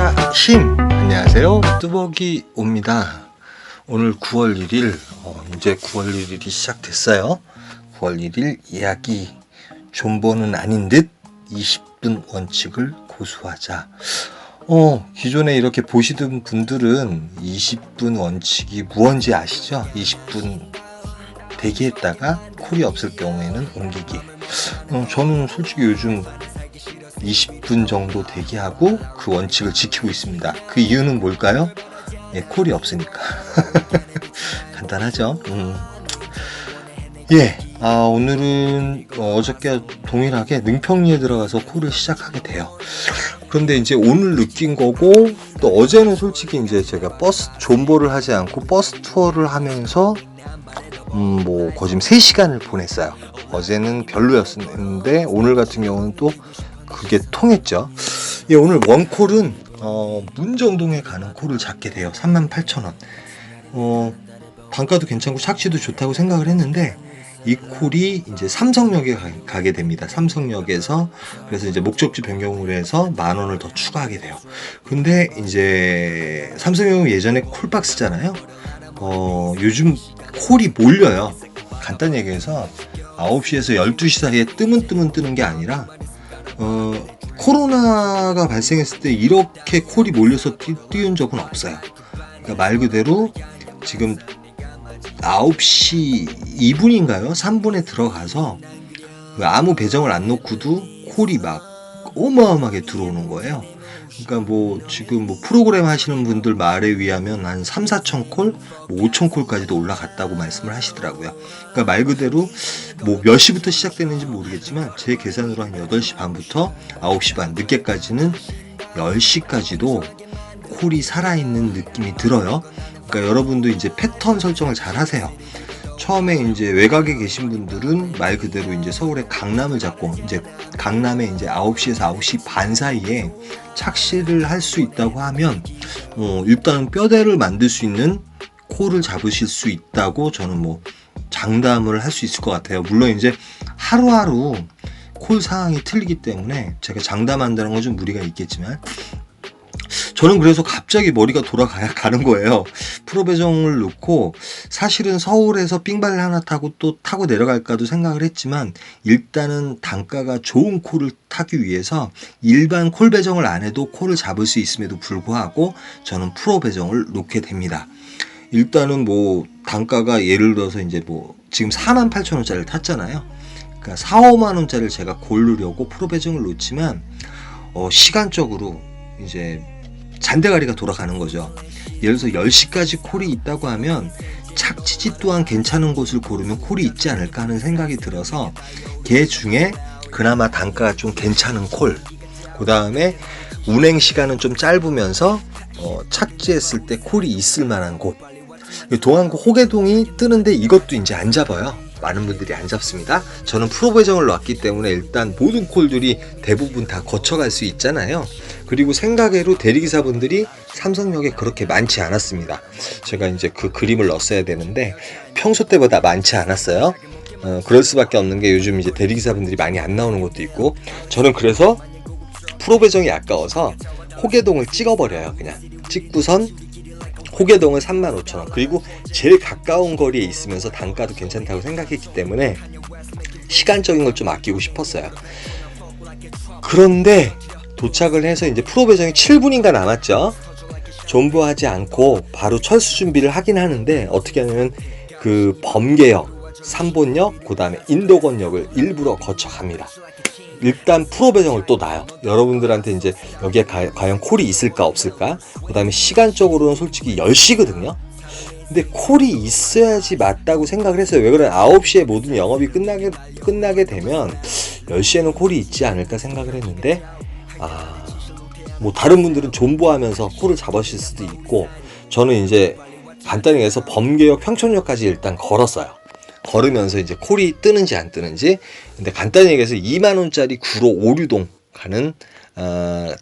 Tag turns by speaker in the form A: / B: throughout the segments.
A: 자, 안녕하세요. 뚜벅이 옵니다. 오늘 9월 1일, 이제 9월 1일이 시작됐어요. 9월 1일 이야기. 존버는 아닌 듯 20분 원칙을 고수하자. 기존에 이렇게 보시던 분들은 20분 원칙이 무언지 아시죠? 20분 대기했다가 콜이 없을 경우에는 옮기기. 저는 솔직히 요즘 20분 정도 대기하고 그 원칙을 지키고 있습니다. 그 이유는 뭘까요? 콜이 없으니까. 간단하죠? 오늘은 어저께 동일하게 능평리에 들어가서 콜을 시작하게 돼요. 그런데 이제 오늘 느낀 거고, 또 어제는 솔직히 이제 제가 존버를 하지 않고 버스 투어를 하면서 거의 3시간을 보냈어요. 어제는 별로였는데 오늘 같은 경우는 또 그게 통했죠. 오늘 원콜은 문정동에 가는 콜을 잡게 돼요. 38,000원. 단가도 괜찮고 착지도 좋다고 생각을 했는데 이 콜이 이제 삼성역에 가게 됩니다. 삼성역에서 그래서 이제 목적지 변경을 해서 10,000원을 더 추가하게 돼요. 근데 이제 삼성역은 예전에 콜박스잖아요. 요즘 콜이 몰려요. 간단히 얘기해서 9시에서 12시 사이에 뜨는 게 아니라 코로나가 발생했을 때 이렇게 콜이 몰려서 띄운 적은 없어요. 그러니까 말 그대로 지금 9시 2분인가요? 3분에 들어가서 아무 배정을 안 놓고도 콜이 막 어마어마하게 들어오는 거예요. 그러니까 지금 프로그램 하시는 분들 말에 의하면 한 3-4천 콜, 5천 콜까지도 올라갔다고 말씀을 하시더라고요. 그러니까 말 그대로 몇 시부터 시작되는지 모르겠지만 제 계산으로 한 8시 반부터 9시 반 늦게까지는 10시까지도 콜이 살아있는 느낌이 들어요. 그러니까 여러분도 이제 패턴 설정을 잘 하세요. 처음에 이제 외곽에 계신 분들은 말 그대로 이제 서울의 강남을 잡고 이제 강남에 이제 9시에서 9시 반 사이에 착시를 할 수 있다고 하면 일단은 뼈대를 만들 수 있는 콜을 잡으실 수 있다고 저는 장담을 할 수 있을 것 같아요. 물론 이제 하루하루 콜 상황이 틀리기 때문에 제가 장담한다는 건 좀 무리가 있겠지만 저는 그래서 갑자기 머리가 가는 거예요. 프로 배정을 놓고 사실은 서울에서 삥발을 하나 타고 또 타고 내려갈까도 생각을 했지만 일단은 단가가 좋은 콜을 타기 위해서 일반 콜 배정을 안 해도 콜을 잡을 수 있음에도 불구하고 저는 프로 배정을 놓게 됩니다. 일단은 단가가 예를 들어서 이제 지금 48,000원짜리를 탔잖아요. 그러니까 4-5만원짜리를 제가 고르려고 프로 배정을 놓지만 시간적으로 이제 잔대가리가 돌아가는 거죠. 예를 들어서 10시까지 콜이 있다고 하면 착지지 또한 괜찮은 곳을 고르면 콜이 있지 않을까 하는 생각이 들어서 걔 중에 그나마 단가가 좀 괜찮은 콜, 그 다음에 운행 시간은 좀 짧으면서 착지했을 때 콜이 있을 만한 곳. 동안구 호계동이 뜨는데 이것도 이제 안 잡아요. 많은 분들이 안 잡습니다. 저는 프로 배정을 놨기 때문에 일단 모든 콜들이 대부분 다 거쳐갈 수 있잖아요. 그리고 생각외로 대리기사분들이 삼성역에 그렇게 많지 않았습니다. 제가 이제 그 그림을 넣었어야 되는데 평소 때보다 많지 않았어요. 그럴 수밖에 없는 게 요즘 이제 대리기사분들이 많이 안 나오는 것도 있고, 저는 그래서 프로 배정이 아까워서 호계동을 찍어버려요. 그냥 찍고선 호계동은 35,000원. 그리고 제일 가까운 거리에 있으면서 단가도 괜찮다고 생각했기 때문에 시간적인 걸 좀 아끼고 싶었어요. 그런데 도착을 해서 이제 프로 배정이 7분인가 남았죠. 존버하지 않고 바로 철수 준비를 하긴 하는데 어떻게 하냐면 그 범계역, 삼본역, 그 다음에 인도건역을 일부러 거쳐갑니다. 일단 프로 배정을 또 놔요. 여러분들한테 이제 여기에 과연 콜이 있을까 없을까? 그 다음에 시간적으로는 솔직히 10시거든요. 근데 콜이 있어야지 맞다고 생각을 했어요. 왜 그래? 9시에 모든 영업이 끝나게 되면 10시에는 콜이 있지 않을까 생각을 했는데 다른 분들은 존버하면서 콜을 잡으실 수도 있고, 저는 이제 간단히 해서 범계역 평촌역까지 일단 걸었어요. 걸으면서 이제 콜이 뜨는지 안 뜨는지. 근데 간단히 얘기해서 2만원짜리 구로 오류동 가는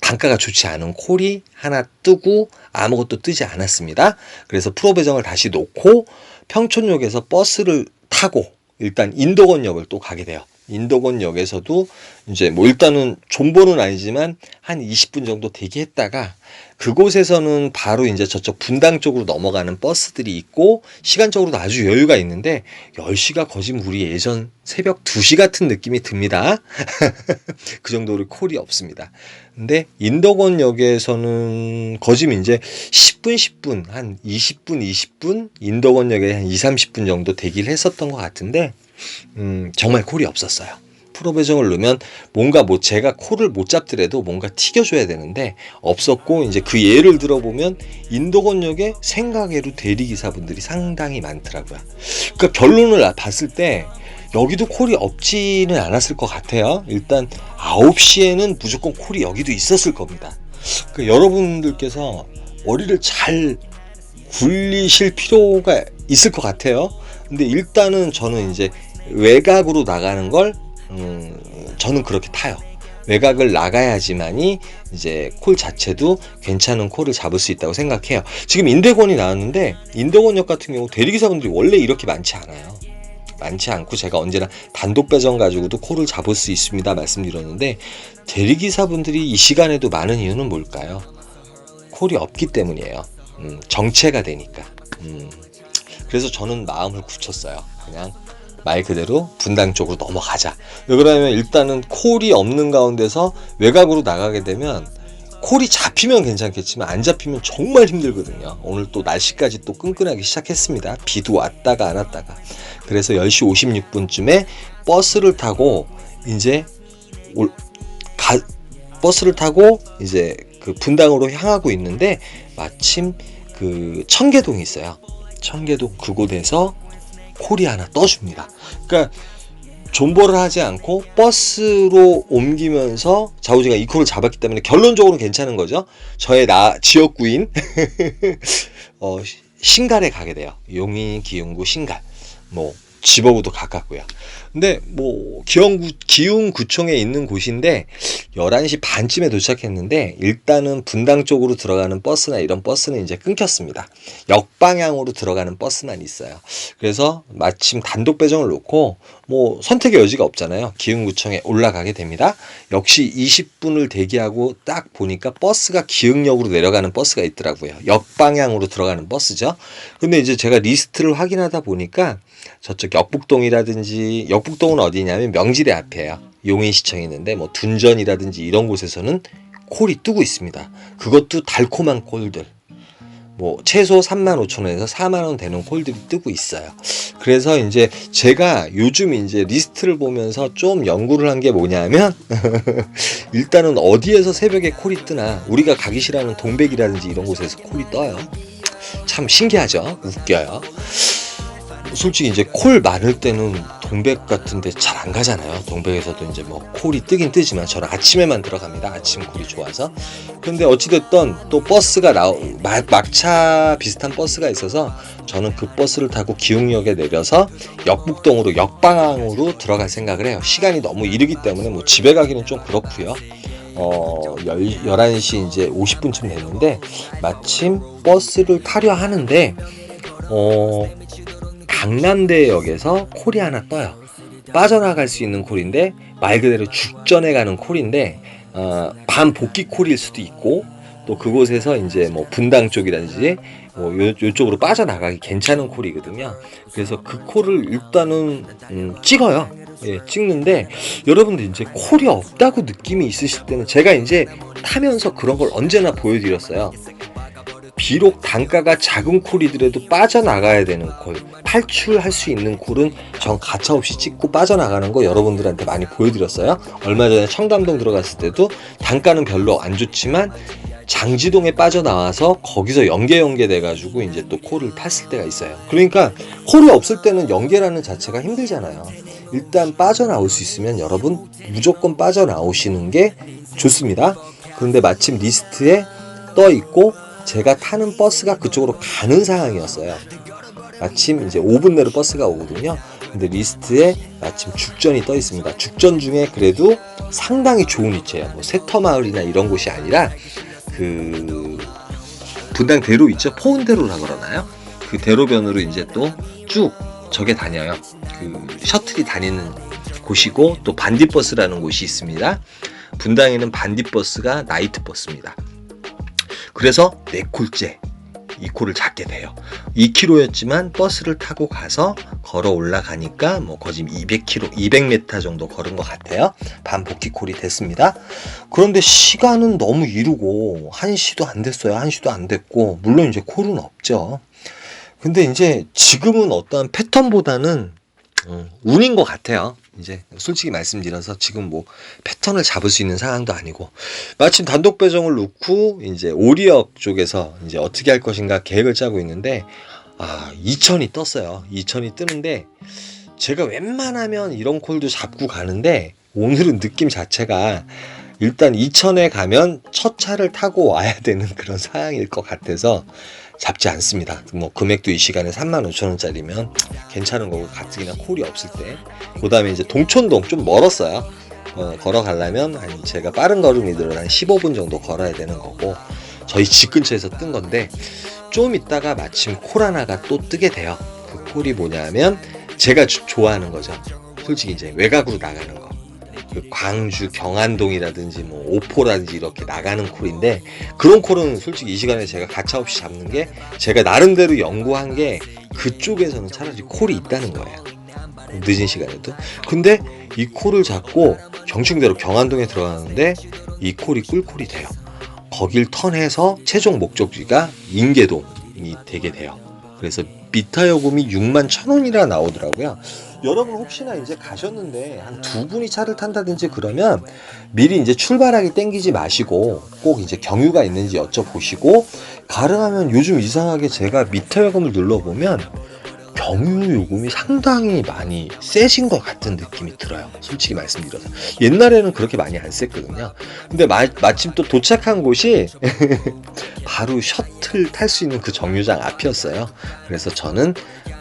A: 단가가 좋지 않은 콜이 하나 뜨고 아무것도 뜨지 않았습니다. 그래서 프로 배정을 다시 놓고 평촌역에서 버스를 타고 일단 인도건역을 또 가게 돼요. 인덕원역에서도 이제 뭐 일단은 존버는 아니지만 한 20분 정도 대기했다가 그곳에서는 바로 이제 저쪽 분당 쪽으로 넘어가는 버스들이 있고 시간적으로도 아주 여유가 있는데 10시가 거진 우리 예전 새벽 2시 같은 느낌이 듭니다. 그 정도로 콜이 없습니다. 근데 인덕원역에서는 거진 이제 10분 한 20분 인덕원역에 한 30분 정도 대기를 했었던 것 같은데 정말 콜이 없었어요. 프로 배정을 넣으면 뭔가 뭐 제가 콜을 못 잡더라도 뭔가 튀겨줘야 되는데 없었고, 이제 그 예를 들어보면 인덕원역에 생가게로 대리기사분들이 상당히 많더라고요. 그러니까 결론을 봤을 때 여기도 콜이 없지는 않았을 것 같아요. 일단 9시에는 무조건 콜이 여기도 있었을 겁니다. 그러니까 여러분들께서 머리를 잘 굴리실 필요가 있을 것 같아요. 근데 일단은 저는 이제 외곽으로 나가는 걸 저는 그렇게 타요. 외곽을 나가야지만이 이제 콜 자체도 괜찮은 콜을 잡을 수 있다고 생각해요. 지금 인대권이 나왔는데 인덕원역 같은 경우 대리기사분들이 원래 이렇게 많지 않아요. 많지 않고 제가 언제나 단독 배정 가지고도 콜을 잡을 수 있습니다 말씀드렸는데, 대리기사분들이 이 시간에도 많은 이유는 뭘까요? 콜이 없기 때문이에요. 정체가 되니까. 그래서 저는 마음을 굳혔어요. 그냥 말 그대로 분당 쪽으로 넘어가자. 왜 그러냐면 일단은 콜이 없는 가운데서 외곽으로 나가게 되면 콜이 잡히면 괜찮겠지만 안 잡히면 정말 힘들거든요. 오늘 또 날씨까지 또 끈끈하기 시작했습니다. 비도 왔다가 안 왔다가. 그래서 10시 56분쯤에 버스를 타고 이제 그 분당으로 향하고 있는데 마침 그 청계동이 있어요. 청계동 그곳에서 콜이 하나 떠줍니다. 그러니까 존버를 하지 않고 버스로 옮기면서 좌우지가 이 콜을 잡았기 때문에 결론적으로 괜찮은 거죠. 저의 지역구인 신갈에 가게 돼요. 용인 기흥구 신갈. 뭐 지버구도 가깝고요. 근데 뭐 기흥구청에 있는 곳인데 11시 반쯤에 도착했는데 일단은 분당 쪽으로 들어가는 버스나 이런 버스는 이제 끊겼습니다. 역방향으로 들어가는 버스만 있어요. 그래서 마침 단독 배정을 놓고 뭐 선택의 여지가 없잖아요. 기흥구청에 올라가게 됩니다. 역시 20분을 대기하고 딱 보니까 버스가 기흥역으로 내려가는 버스가 있더라고요. 역방향으로 들어가는 버스죠. 근데 이제 제가 리스트를 확인하다 보니까 저쪽 역북동이라든지, 역북동은 어디냐면 명지대 앞이에요. 용인시청에 있는데 뭐 둔전이라든지 이런 곳에서는 콜이 뜨고 있습니다. 그것도 달콤한 콜들, 뭐 최소 35,000원에서 4만원 되는 콜들이 뜨고 있어요. 그래서 이제 제가 요즘 이제 리스트를 보면서 좀 연구를 한 게 뭐냐면 일단은 어디에서 새벽에 콜이 뜨나, 우리가 가기 싫어하는 동백이라든지 이런 곳에서 콜이 떠요. 참 신기하죠. 웃겨요. 솔직히 이제 콜 많을 때는 동백 같은데 잘 안 가잖아요. 동백에서도 이제 뭐 콜이 뜨긴 뜨지만 저는 아침에만 들어갑니다. 아침 콜이 좋아서. 근데 어찌됐든 또 버스가 막차 비슷한 버스가 있어서 저는 그 버스를 타고 기흥역에 내려서 역북동으로 역방향으로 들어갈 생각을 해요. 시간이 너무 이르기 때문에 뭐 집에 가기는 좀 그렇고요. 11시 이제 50분쯤 됐는데 마침 버스를 타려 하는데 강남대역에서 콜이 하나 떠요. 빠져나갈 수 있는 콜인데 말 그대로 죽전에 가는 콜인데 반복기 콜일 수도 있고, 또 그곳에서 이제 뭐 분당 쪽이라든지 뭐 요쪽으로 빠져나가기 괜찮은 콜이거든요. 그래서 그 콜을 일단은 찍어요. 예, 찍는데 여러분들 이제 콜이 없다고 느낌이 있으실 때는 제가 이제 타면서 그런 걸 언제나 보여드렸어요. 비록 단가가 작은 콜이더라도 빠져나가야 되는 콜, 탈출할 수 있는 콜은 전 가차없이 찍고 빠져나가는 거 여러분들한테 많이 보여드렸어요. 얼마 전에 청담동 들어갔을 때도 단가는 별로 안 좋지만 장지동에 빠져나와서 거기서 연계 돼가지고 이제 또 콜을 탔을 때가 있어요. 그러니까 콜이 없을 때는 연계라는 자체가 힘들잖아요. 일단 빠져나올 수 있으면 여러분 무조건 빠져나오시는 게 좋습니다. 그런데 마침 리스트에 떠 있고 제가 타는 버스가 그쪽으로 가는 상황이었어요. 마침 이제 5분 내로 버스가 오거든요. 근데 리스트에 마침 죽전이 떠 있습니다. 죽전 중에 그래도 상당히 좋은 위치예요. 뭐 세터마을이나 이런 곳이 아니라 그 분당 대로 있죠. 포운대로라 그러나요? 그 대로변으로 이제 또 쭉 저게 다녀요. 그 셔틀이 다니는 곳이고 또 반딧버스라는 곳이 있습니다. 분당에는 반딧버스가 나이트 버스입니다. 그래서 4콜째 이 콜을 잡게 돼요. 2km였지만 버스를 타고 가서 걸어 올라가니까 뭐 거의 200km, 200m 정도 걸은 것 같아요. 반복기 콜이 됐습니다. 그런데 시간은 너무 이르고 1시도 안 됐어요. 1시도 안 됐고 물론 이제 콜은 없죠. 근데 이제 지금은 어떠한 패턴보다는 운인 것 같아요. 이제 솔직히 말씀드려서 지금 뭐 패턴을 잡을 수 있는 상황도 아니고 마침 단독 배정을 놓고 이제 오리역 쪽에서 이제 어떻게 할 것인가 계획을 짜고 있는데 2000이 떴어요. 2000이 뜨는데 제가 웬만하면 이런 콜도 잡고 가는데 오늘은 느낌 자체가 일단 2000에 가면 첫 차를 타고 와야 되는 그런 상황일 것 같아서 잡지 않습니다. 뭐 금액도 이 시간에 35,000원짜리면 괜찮은 거고 가뜩이나 콜이 없을 때. 그 다음에 이제 동촌동 좀 멀었어요. 걸어가려면 제가 빠른 걸음이 들어 한 15분 정도 걸어야 되는 거고 저희 집 근처에서 뜬 건데 좀 있다가 마침 콜 하나가 또 뜨게 돼요. 그 콜이 뭐냐면 제가 좋아하는 거죠. 솔직히 이제 외곽으로 나가는 거. 그 광주 경안동이라든지 뭐 오포라든지 이렇게 나가는 콜인데 그런 콜은 솔직히 이 시간에 제가 가차없이 잡는 게 제가 나름대로 연구한 게 그쪽에서는 차라리 콜이 있다는 거예요. 늦은 시간에도. 근데 이 콜을 잡고 경칭대로 경안동에 들어가는데 이 콜이 꿀콜이 돼요. 거길 턴해서 최종 목적지가 인계동이 되게 돼요. 그래서 미터 요금이 61,000원이라 나오더라고요. 여러분 혹시나 이제 가셨는데 한 2분이 차를 탄다든지 그러면 미리 이제 출발하기 땡기지 마시고 꼭 이제 경유가 있는지 여쭤보시고 가능하면 요즘 이상하게 제가 미터 요금을 눌러보면 경유 요금이 상당히 많이 세진 것 같은 느낌이 들어요. 솔직히 말씀드려서. 옛날에는 그렇게 많이 안 셌거든요. 근데 마침 또 도착한 곳이 바로 셔틀 탈 수 있는 그 정류장 앞이었어요. 그래서 저는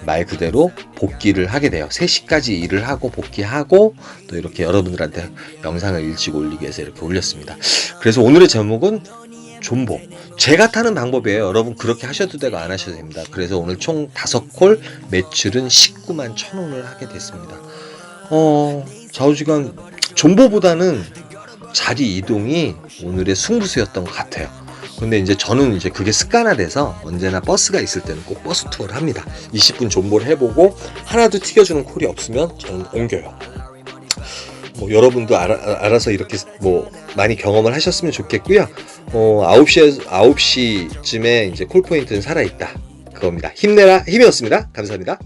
A: 말 그대로 복귀를 하게 돼요. 3시까지 일을 하고 복귀하고 또 이렇게 여러분들한테 영상을 일찍 올리기 위해서 이렇게 올렸습니다. 그래서 오늘의 제목은 존보. 제가 타는 방법이에요. 여러분 그렇게 하셔도 되고 안 하셔도 됩니다. 그래서 오늘 총 5콜 매출은 191,000원을 하게 됐습니다. 좌우지간 존보보다는 자리 이동이 오늘의 승부수였던 것 같아요. 근데 이제 저는 이제 그게 습관화돼서 언제나 버스가 있을 때는 꼭 버스 투어를 합니다. 20분 존보를 해보고 하나도 튀겨주는 콜이 없으면 저는 옮겨요. 뭐 여러분도 알아서 이렇게 뭐 많이 경험을 하셨으면 좋겠고요. 9시쯤에 이제 콜포인트는 살아있다. 그겁니다. 힘내라 힘이었습니다. 감사합니다.